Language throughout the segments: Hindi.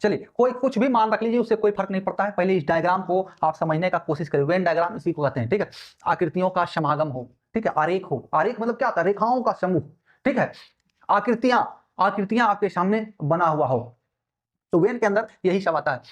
चलिए कोई कुछ भी मान रख लीजिए, उससे कोई फर्क नहीं पड़ता है। पहले इस डायग्राम को आप समझने का कोशिश करिए। वेन डायग्राम इसी को कहते हैं, ठीक है। आकृतियों का समागम हो, ठीक है, आरेख हो। आरेख मतलब क्या होता है? रेखाओं का समूह, ठीक है। आकृतियां, आकृतियां आपके सामने बना हुआ हो, तो वेन के अंदर यही सब आता है।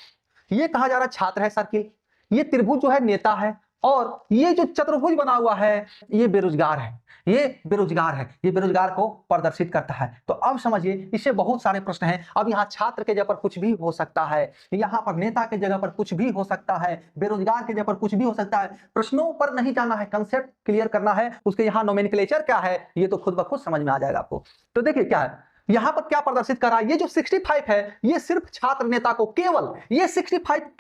ये कहा जा रहा है छात्र है सर्किल, ये त्रिभुज जो है नेता है, और ये जो चतुर्भुज बना हुआ है ये बेरोजगार है। ये बेरोजगार है, ये बेरोजगार को प्रदर्शित करता है। तो अब समझिए, इससे बहुत सारे प्रश्न हैं। अब यहाँ छात्र के जगह पर कुछ भी हो सकता है, यहाँ पर नेता के जगह पर कुछ भी हो सकता है, बेरोजगार के जगह पर कुछ भी हो सकता है। प्रश्नों पर नहीं जाना है, कंसेप्ट क्लियर करना है। उसके यहाँ नोमेनक्लेचर क्या है ये तो खुद ब खुद समझ में आ जाएगा आपको। तो देखिए क्या है यहां पर, क्या प्रदर्शित कर रहा है। ये जो 65 है ये सिर्फ छात्र नेता को, केवल ये 65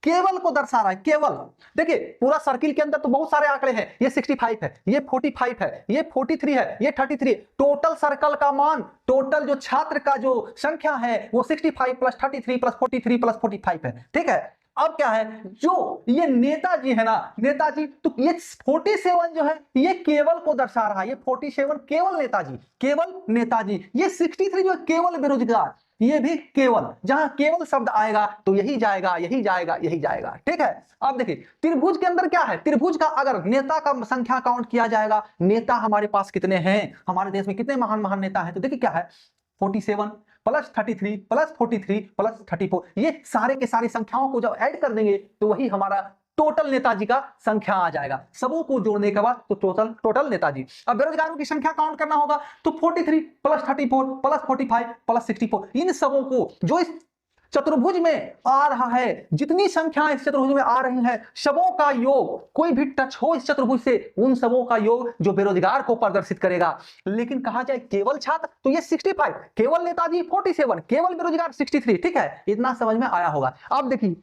केवल को दर्शा रहा है, केवल। देखिए पूरा सर्किल के अंदर तो बहुत सारे आंकड़े हैं, ये 65 है, ये 45 है, ये 43 है, ये 33। टोटल सर्कल का मान, टोटल जो छात्र का जो संख्या है वो 65 प्लस 33 प्लस 43 प्लस 45 है, ठीक है। अब क्या है, जो ये नेताजी है ना, नेताजी, तो ये 47 जो है ये केवल को दर्शा रहा है। ये 47 केवल नेताजी, केवल नेताजी। ये 63 जो है केवल बेरोजगार, ये भी केवल। जहां केवल शब्द आएगा तो यही जाएगा, यही जाएगा, यही जाएगा, ठीक है। अब देखिए त्रिभुज के अंदर क्या है, त्रिभुज का अगर नेता का संख्या काउंट किया जाएगा, नेता हमारे पास कितने हैं, हमारे देश में कितने महान महान नेता हैं, तो देखिए क्या है 47 प्लस 33 प्लस 43 प्लस 34, ये सारे के सारी संख्याओं को जब ऐड कर देंगे तो वही हमारा टोटल नेताजी का संख्या आ जाएगा। सबों को जोड़ने के बाद तो टोटल नेताजी। अब बेरोजगारों की संख्या काउंट करना होगा तो 43 प्लस 34 प्लस 45 प्लस 64, इन सबों को जो इस चतुर्भुज में आ रहा है, जितनी संख्याएं इस चतुर्भुज में आ रही हैं, सबों का योग, कोई भी टच हो इस चतुर्भुज से, उन सबों का योग जो बेरोजगार को प्रदर्शित करेगा। लेकिन कहा जाए केवल छात्र तो ये 65, केवल नेताजी 47, केवल बेरोजगार 63, ठीक है। इतना समझ में आया होगा। अब देखिए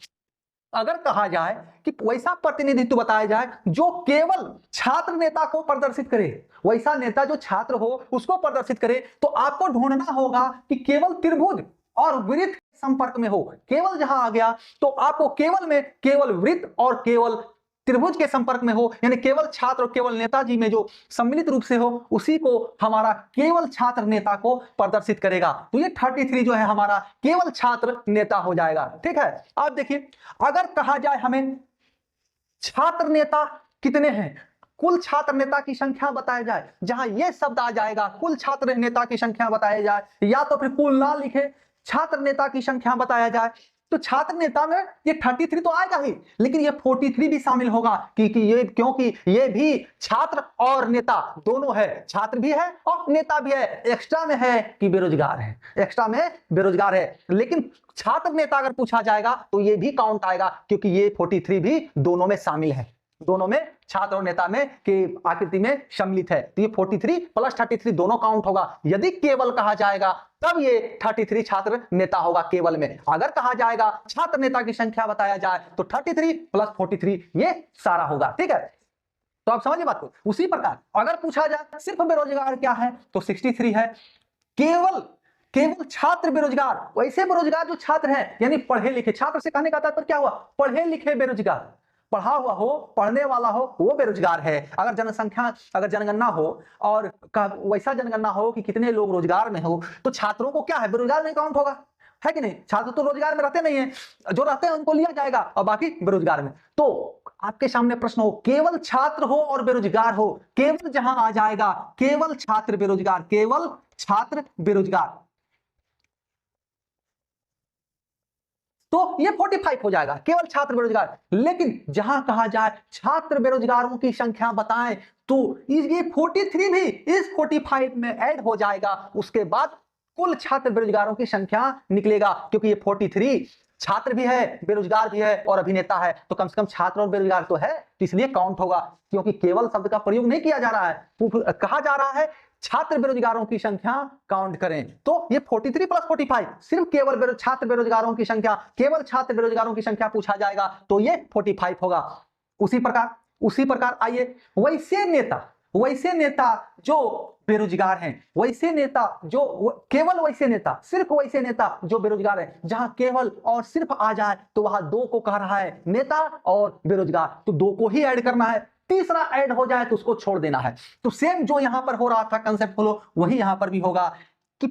अगर कहा जाए कि वैसा प्रतिनिधित्व बताया जाए जो केवल छात्र नेता को प्रदर्शित करे, वैसा नेता जो छात्र हो उसको प्रदर्शित करे, तो आपको ढूंढना होगा कि केवल त्रिभुज और वृत्त संपर्क में हो। केवल जहां आ गया तो आपको केवल में केवल वृत्त और केवल त्रिभुज के संपर्क में हो, यानी केवल छात्र और केवल नेताजी में जो सम्मिलित रूप से हो, उसी को हमारा केवल छात्र नेता को प्रदर्शित करेगा। तो ये 33 जो है हमारा केवल छात्र नेता हो जाएगा, ठीक है। अब देखिए अगर कहा जाए हमें छात्र नेता कितने हैं, कुल छात्र नेता की संख्या बताया जाए, जहां यह शब्द आ जाएगा कुल छात्र नेता की संख्या बताया जाए, या तो फिर कुल ना लिखे छात्र नेता की संख्या बताया जाए, तो छात्र नेता में ये 33 तो आएगा ही, लेकिन ये 43 भी शामिल होगा क्योंकि ये भी छात्र और नेता दोनों है, छात्र भी है और नेता भी है। एक्स्ट्रा में है कि बेरोजगार है, एक्स्ट्रा में बेरोजगार है, लेकिन छात्र नेता अगर पूछा जाएगा तो ये भी काउंट आएगा, क्योंकि ये 43 भी दोनों में शामिल है, दोनों में छात्र और नेता में के आकृति में सम्मिलित है। तो ये 43 प्लस 33 दोनों काउंट होगा। यदि केवल कहा जाएगा तब ये 33 छात्र नेता होगा केवल में। अगर कहा जाएगा छात्र नेता की संख्या बताया जाए तो 33 प्लस 43 ये सारा होगा, ठीक है। तो आप समझिए बात को। उसी प्रकार अगर पूछा जाए सिर्फ बेरोजगार क्या है तो 63 है, केवल छात्र बेरोजगार, वैसे बेरोजगार जो छात्र हैं यानी पढ़े लिखे, छात्र से कहने का तात्पर्य क्या हुआ, पढ़े लिखे बेरोजगार, पढ़ा हुआ हो, पढ़ने वाला हो, वो बेरोजगार है। अगर जनसंख्या, अगर जनगणना हो और वैसा जनगणना हो कि कितने लोग रोजगार में हो, तो छात्रों को क्या है बेरोजगार नहीं काउंट होगा, है कि नहीं। छात्र तो रोजगार में रहते नहीं है, जो रहते हैं उनको लिया जाएगा और बाकी बेरोजगार में। तो आपके सामने प्रश्न हो केवल छात्र हो और बेरोजगार हो, केवल जहां आ जाएगा केवल छात्र बेरोजगार, केवल छात्र बेरोजगार, तो ये 45 हो जाएगा, केवल छात्र बेरोजगार। लेकिन जहां कहा जाए छात्र बेरोजगारों की संख्या बताएं तो ये 43 भी इस 45 में ऐड हो जाएगा, उसके बाद कुल छात्र बेरोजगारों की संख्या निकलेगा, क्योंकि ये 43 छात्र भी है, बेरोजगार भी है और अभिनेता है, तो कम से कम छात्र और बेरोजगार तो है, तो इसलिए काउंट होगा। क्योंकि केवल शब्द का प्रयोग नहीं किया जा रहा है, कहा जा रहा है छात्र बेरोजगारों की संख्या काउंट करें, तो ये 43 प्लस 45 सिर्फ केवल छात्र बेरोजगारों की संख्या, केवल छात्र बेरोजगारों की संख्या पूछा जाएगा तो ये 45 होगा। उसी प्रकार आइए वैसे नेता जो बेरोजगार हैं, वैसे नेता जो केवल वैसे नेता, सिर्फ वैसे नेता जो बेरोजगार है, जहां केवल और सिर्फ आ जाए तो वहां दो को कह रहा है, नेता और बेरोजगार, तो दो को ही ऐड करना है, तीसरा ऐड हो जाए तो उसको छोड़ देना है। तो सेम जो यहां पर हो रहा था कंसेप्ट फॉलो, वही यहां पर भी होगा कि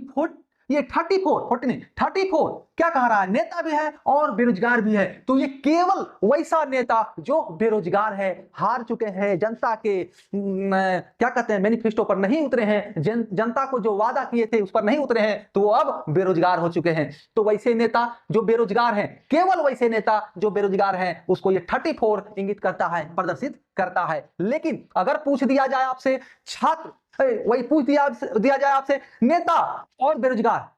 ये 34 नहीं 34 क्या कह रहा है, नेता भी है और बेरोजगार भी है। तो ये केवल वैसा नेता जो बेरोजगार है, हार चुके हैं, जनता के क्या कहते हैं मैनिफेस्टो पर नहीं उतरे हैं, जनता को जो वादा किए थे उस पर नहीं उतरे हैं, तो वो अब बेरोजगार हो चुके हैं। तो वैसे नेता जो बेरोजगार हैं, केवल वैसे नेता जो बेरोजगार हैं, उसको ये 34 इंगित करता है, प्रदर्शित करता है। लेकिन अगर पूछ दिया जाए आपसे छात्र, वही पूछ दिया जाए आपसे नेता और बेरोजगार,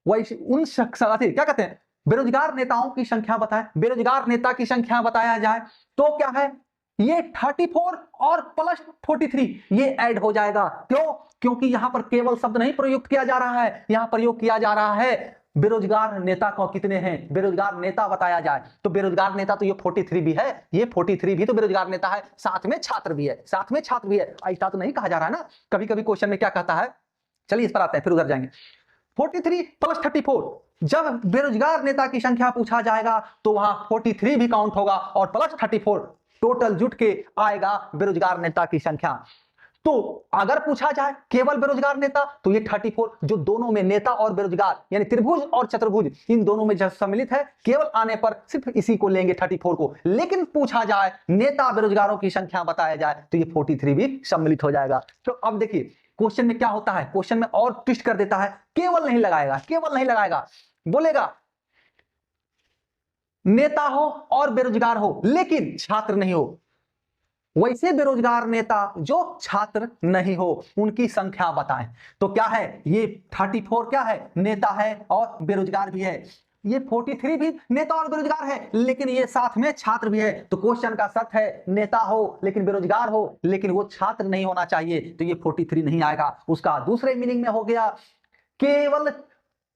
वही उन शख्स क्या कहते हैं बेरोजगार नेताओं की संख्या बताएं, बेरोजगार नेता की संख्या बताया जाए तो क्या है, ये 34 और प्लस 43 ये ऐड हो जाएगा। क्यों? क्योंकि यहां पर केवल शब्द नहीं प्रयुक्त किया जा रहा है, यहां प्रयोग किया जा रहा है बेरोजगार नेता को कितने हैं, बेरोजगार नेता बताया जाए। तो बेरोजगार नेता तो ये 43 भी है, ये 43 भी तो बेरोजगार नेता है, साथ में छात्र भी है, साथ में छात्र भी है। ऐसा तो नहीं कहा जा रहा है ना, कभी कभी क्वेश्चन में क्या कहता है, चलिए इस पर आते हैं फिर उधर जाएंगे। 43 प्लस 34, जब बेरोजगार नेता की संख्या पूछा जाएगा तो वहां 43 भी काउंट होगा और प्लस 34 टोटल जुट के आएगा बेरोजगार नेता की संख्या। तो अगर पूछा जाए केवल बेरोजगार नेता तो ये 34 जो दोनों में नेता और बेरोजगार यानी त्रिभुज और चतुर्भुज इन दोनों में जब सम्मिलित है, केवल आने पर सिर्फ इसी को लेंगे 34 को। लेकिन पूछा जाए नेता बेरोजगारों की संख्या बताया जाए तो ये 43 भी सम्मिलित हो जाएगा। तो अब देखिए क्वेश्चन में क्या होता है, क्वेश्चन में और ट्विस्ट कर देता है, केवल नहीं लगाएगा, केवल नहीं लगाएगा, बोलेगा नेता हो और बेरोजगार हो लेकिन छात्र नहीं हो, वैसे बेरोजगार नेता जो छात्र नहीं हो उनकी संख्या बताएं। तो क्या है, ये 34 क्या है, नेता है और बेरोजगार भी है, ये 43 भी नेता और बेरोजगार है लेकिन ये साथ में छात्र भी है। तो क्वेश्चन का शर्त है नेता हो लेकिन बेरोजगार हो, लेकिन वो छात्र नहीं होना चाहिए, तो ये 43 नहीं आएगा। उसका दूसरे मीनिंग में हो गया केवल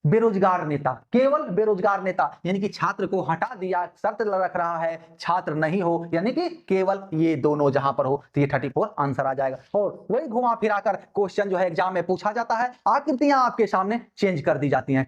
बेरोजगार नेता, केवल बेरोजगार नेता यानी कि छात्र को हटा दिया, शर्त रख रहा है छात्र नहीं हो, यानी कि केवल ये दोनों जहां पर हो, तो ये 34 आंसर आ जाएगा। और वही घुमा फिराकर क्वेश्चन जो है एग्जाम में पूछा जाता है, आकृतियां आपके सामने चेंज कर दी जाती हैं।